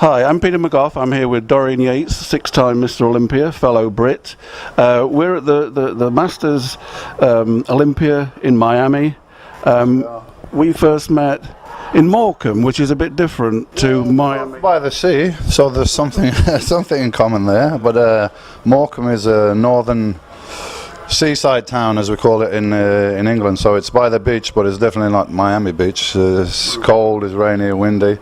Hi, I'm Peter McGough. I'm here with Dorian Yates, six-time Mr. Olympia, fellow Brit. We're at the Masters Olympia in Miami. We first met in Morecambe, which is a bit different to Miami. By the sea, so there's something something in common there. But Morecambe is a northern seaside town, as we call it in England. So it's by the beach, but it's definitely not Miami Beach. It's cold, it's rainy, windy.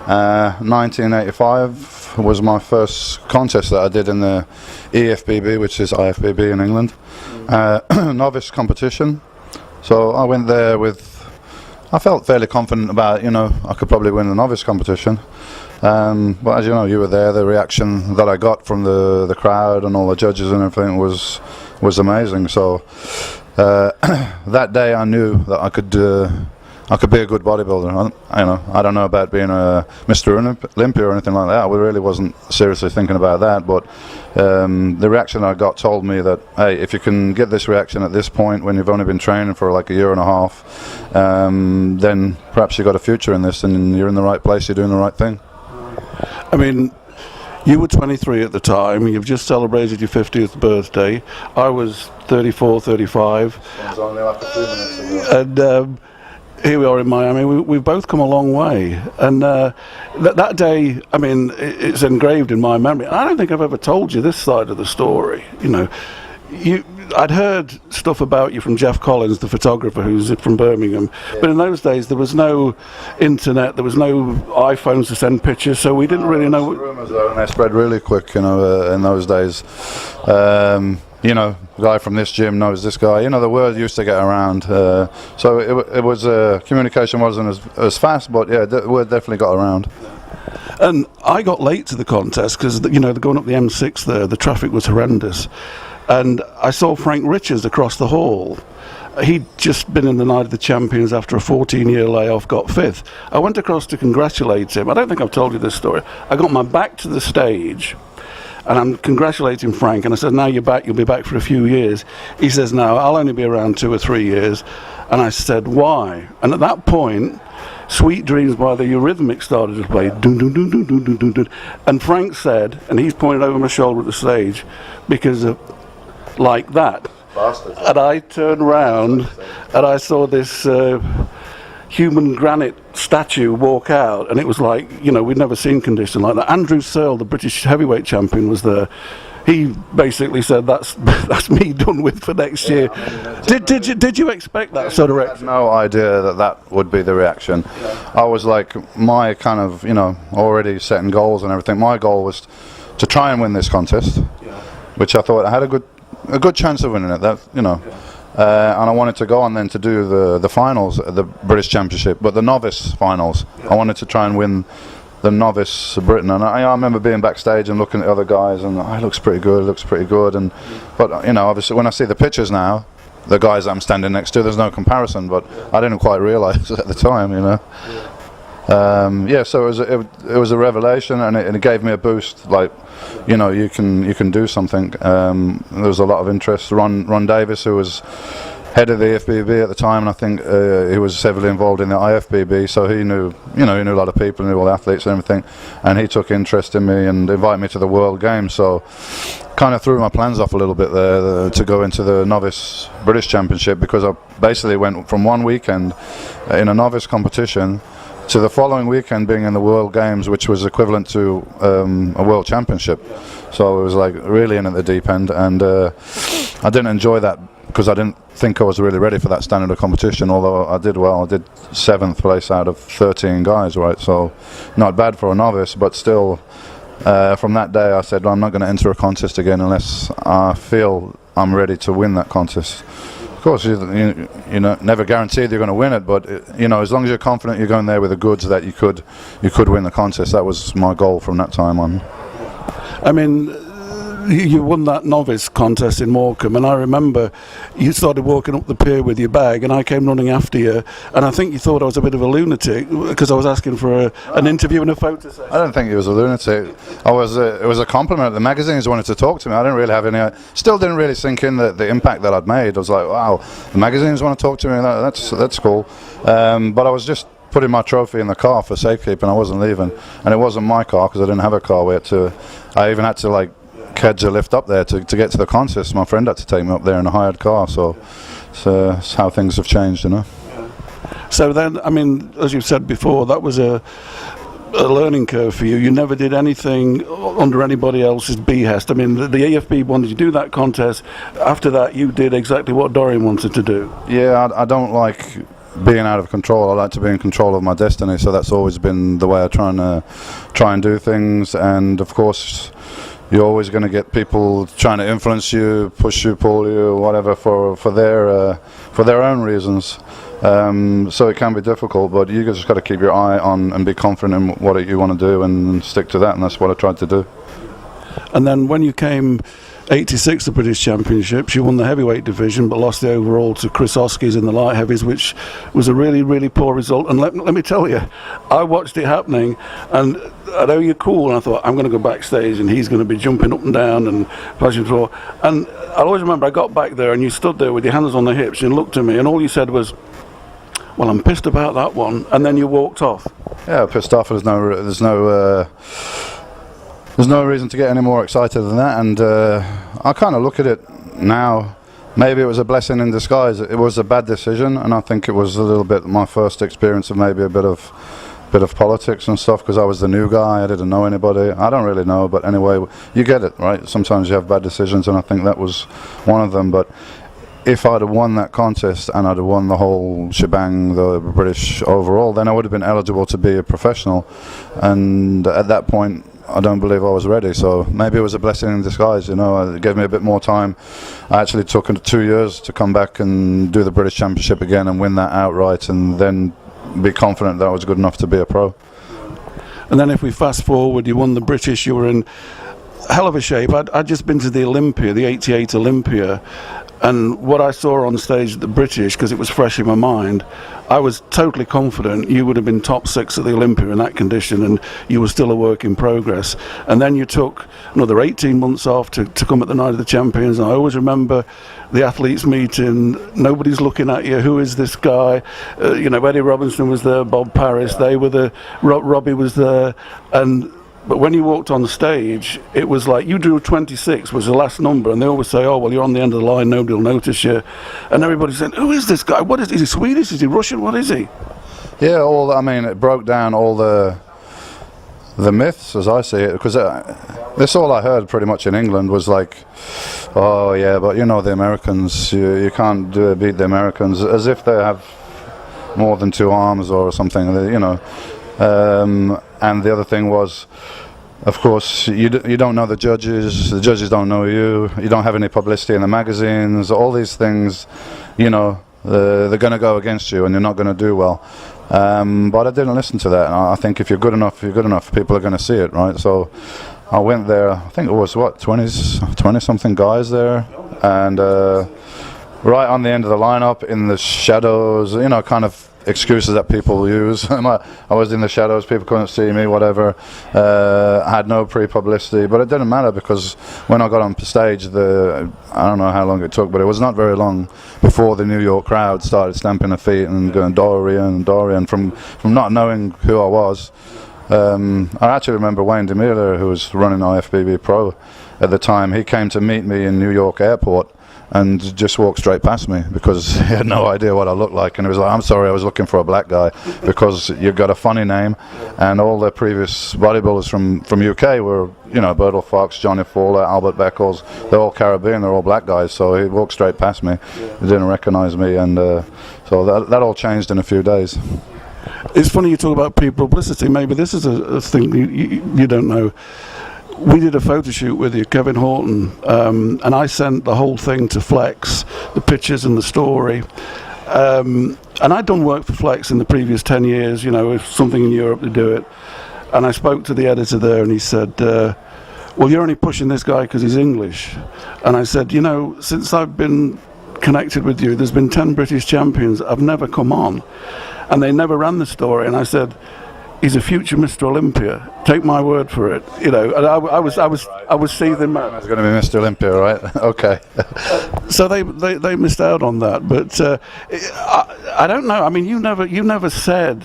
1985 was my first contest that I did in the EFBB, which is IFBB in England, novice competition. So I went there I felt fairly confident about, I could probably win the novice competition. But as you know, you were there. The reaction that I got from the crowd and all the judges and everything was amazing. So that day I knew that I could be a good bodybuilder. I don't know about being a Mr. Olympia or anything like that. I really wasn't seriously thinking about that. But the reaction I got told me that, hey, if you can get this reaction at this point when you've only been training for like a year and a half, then perhaps you've got a future in this and you're in the right place, you're doing the right thing. I mean, you were 23 at the time. You've just celebrated your 50th birthday. I was 34, 35. It was only like a few minutes ago. And here we are in Miami. We've both come a long way. And that day, I mean, it's engraved in my memory. I don't think I've ever told you this side of the story. I'd heard stuff about you from Jeff Collins, the photographer who's from Birmingham, but in those days there was no internet, there was no iPhones to send pictures, so we didn't really know. Rumours though, and they spread really quick, in those days. The guy from this gym knows this guy. The word used to get around, so it was communication wasn't as fast, but yeah, the word definitely got around. And I got late to the contest because they're going up the M6 there. The traffic was horrendous. And I saw Frank Richards across the hall. He'd just been in the Night of the Champions after a 14-year layoff, got fifth. I went across to congratulate him. I don't think I've told you this story. I got my back to the stage, and I'm congratulating Frank. And I said, now you're back, you'll be back for a few years. He says, no, I'll only be around 2 or 3 years. And I said, why? And at that point, Sweet Dreams by the Eurythmics started to play. Dun, dun, dun, dun, dun, dun, dun, dun. And Frank said, and he's pointed over my shoulder at the stage, because of like that. Bastard. And I turned round and I saw this human granite statue walk out, and it was like, we'd never seen condition like that. Andrew Searle, the British heavyweight champion, was there. He basically said, that's me done with for next year. Did you expect that sort of reaction? I had no idea that would be the reaction. I was like, my kind of, already setting goals and everything. My goal was to try and win this contest, which I thought I had a good chance of winning it. And I wanted to go on then to do the finals at the British Championship, but the novice finals. I wanted to try and win the novice Britain, and I remember being backstage and looking at other guys, and it looks pretty good. And but obviously when I see the pictures now, the guys I'm standing next to, there's no comparison. But I didn't quite realise at the time, So it was a revelation, and it gave me a boost. Like, you can do something. There was a lot of interest. Ron Davis, who was head of the EFBB at the time, and I think he was heavily involved in the IFBB, so he knew a lot of people, knew all the athletes and everything, and he took interest in me and invited me to the World Games. So kind of threw my plans off a little bit there to go into the novice British Championship, because I basically went from one weekend in a novice competition to the following weekend being in the World Games, which was equivalent to a World Championship. So it was like really in at the deep end, and I didn't enjoy that because I didn't think I was really ready for that standard of competition, although I did well. I did 7th place out of 13 guys, right? So not bad for a novice, but still, from that day I said, well, I'm not going to enter a contest again unless I feel I'm ready to win that contest. Of course, never guaranteed you're going to win it, but as long as you're confident you're going there with the goods that you could win the contest. That was my goal from that time on. I mean, you won that novice contest in Morecambe, and I remember you started walking up the pier with your bag, and I came running after you, and I think you thought I was a bit of a lunatic because I was asking for an interview and a photo session. I don't think he was a lunatic. It was a compliment. The magazines wanted to talk to me. I didn't really have any. Still didn't really sink in the impact that I'd made. I was like, wow, the magazines want to talk to me. That's cool. But I was just putting my trophy in the car for safekeeping. I wasn't leaving, and it wasn't my car because I didn't have a car. I even had to like catch a lift up there to get to the contest. My friend had to take me up there in a hired car. So it's how things have changed, you know. So then, I mean, as you've said before, that was a learning curve for you. You never did anything under anybody else's behest. I mean, the AFB wanted you to do that contest. After that, you did exactly what Dorian wanted to do. Yeah, I don't like being out of control. I like to be in control of my destiny. So that's always been the way I try and do things. And of course, you're always going to get people trying to influence you, push you, pull you, whatever, for their own reasons. So it can be difficult, but you just got to keep your eye on and be confident in what you want to do and stick to that, and that's what I tried to do. And then when you came 86, the British Championships, you won the heavyweight division but lost the overall to Chris Oskies in the light heavies, which was a really, really poor result. And let me tell you, I watched it happening, and I know you're cool, and I thought, I'm going to go backstage and he's going to be jumping up and down and pushing through. And I always remember I got back there and you stood there with your hands on the hips and looked at me, and all you said was, well, I'm pissed about that one, and then you walked off. Yeah, pissed off. There's no reason to get any more excited than that, and I kind of look at it now. Maybe it was a blessing in disguise. It was a bad decision, and I think it was a little bit my first experience of maybe a bit of politics and stuff, because I was the new guy. I didn't know anybody. I don't really know, but anyway, you get it, right? Sometimes you have bad decisions, and I think that was one of them. But if I'd have won that contest and I'd have won the whole shebang, the British overall, then I would have been eligible to be a professional. And at that point, I don't believe I was ready. So maybe it was a blessing in disguise, you know. It gave me a bit more time. I actually took 2 years to come back and do the British Championship again and win that outright, and then be confident that I was good enough to be a pro. And then if we fast forward, you won the British, you were in hell of a shape. I'd just been to the Olympia, the 88 Olympia, and what I saw on stage at the British, because it was fresh in my mind, I was totally confident you would have been top 6 at the Olympia in that condition, and you were still a work in progress. And then you took another 18 months off to come at the Night of the Champions, and I always remember the athletes meeting, nobody's looking at you, who is this guy? You know, Eddie Robinson was there, Bob Paris, they were there, Robbie was there, but when you walked on stage, it was like you drew 26 was the last number, and they always say, oh, well, you're on the end of the line, nobody will notice you. And everybody's saying, who is this guy? What is he Swedish? Is he Russian? What is he? Yeah, it broke down all the myths, as I see it, because that's all I heard pretty much in England was like, oh, yeah, but you know the Americans, you can't beat the Americans, as if they have more than 2 arms or something, you know. And the other thing was, of course, you don't know the judges don't know you don't have any publicity in the magazines, all these things, you know, they're going to go against you and you're not going to do well. But I didn't listen to that, and I think if you're good enough, people are going to see it, right? So I went there, I think it was, 20-something guys there, and right on the end of the lineup, in the shadows, you know, kind of excuses that people use. I was in the shadows, people couldn't see me, whatever. I had no pre-publicity, but it didn't matter, because when I got on stage, I don't know how long it took, but it was not very long before the New York crowd started stamping their feet and going, Dorian, from not knowing who I was. I actually remember Wayne DeMiller, who was running IFBB Pro at the time. He came to meet me in New York airport and just walked straight past me, because he had no idea what I looked like, and he was like, I'm sorry, I was looking for a black guy, because you've got a funny name. And all the previous bodybuilders from UK were, you know, Bertil Fox, Johnny Fowler, Albert Beckles, they're all Caribbean, they're all black guys. So he walked straight past me, he didn't recognize me, and so that all changed in a few days. It's funny you talk about pre-publicity. Maybe this is a thing you don't know. We did a photo shoot with you, Kevin Horton, and I sent the whole thing to Flex, the pictures and the story. And I'd done work for Flex in the previous 10 years, you know, if something in Europe to do it. And I spoke to the editor there, and he said, well, you're only pushing this guy because he's English. And I said, you know, since I've been connected with you, there's been 10 British champions. I've never come on. And they never ran the story. And I said, he's a future Mr. Olympia. Take my word for it. You know, and I was seething. It's going to be Mr. Olympia, right? Okay. So they missed out on that. But I don't know. I mean, you never said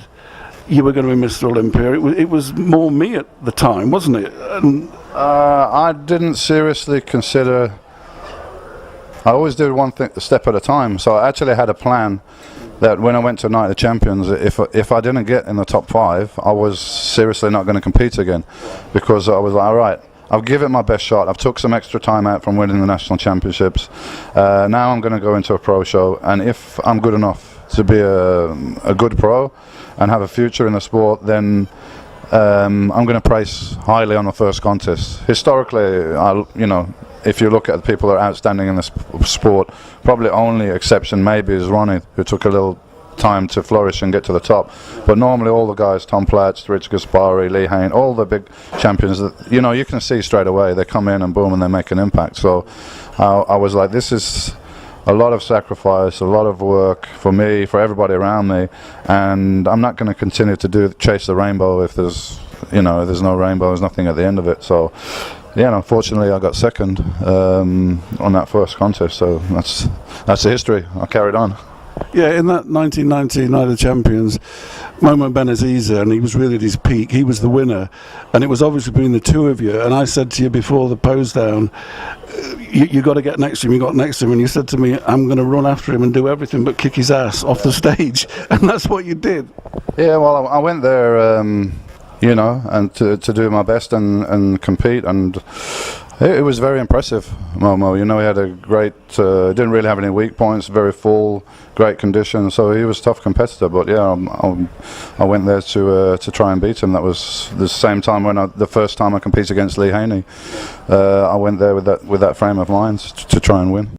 you were going to be Mr. Olympia. It was more me at the time, wasn't it? And I didn't seriously consider. I always did one thing, a step at a time. So I actually had a plan that when I went to Night of Champions, if I didn't get in the top 5, I was seriously not going to compete again, because I was like, all right, I'll give it my best shot. I've took some extra time out from winning the national championships. Now I'm going to go into a pro show, and if I'm good enough to be a good pro and have a future in the sport, then I'm going to place highly on the first contest. Historically, if you look at the people that are outstanding in the sport, probably only exception maybe is Ronnie, who took a little time to flourish and get to the top. But normally all the guys, Tom Platz, Rich Gaspari, Lee Haney, all the big champions, that you can see straight away, they come in and boom, and they make an impact. So I was like, this is a lot of sacrifice, a lot of work for me, for everybody around me, and I'm not going to continue to chase the rainbow if there's no rainbow, there's nothing at the end of it. So yeah, unfortunately I got second on that first contest, so that's the history. I carried on. Yeah, in that 1990 Night of Champions, Momo Benaziza, and he was really at his peak, he was the winner, and it was obviously between the two of you, and I said to you before the pose down, you got to get next to him. You got next to him, and you said to me, I'm going to run after him and do everything but kick his ass off the stage, and that's what you did. Yeah, well, I went there, and to do my best and compete, and it was very impressive, Momo. He had a great, didn't really have any weak points, very full, great condition, so he was a tough competitor. But yeah, I went there to try and beat him. That was the same time when the first time I competed against Lee Haney. I went there with that frame of mind to try and win.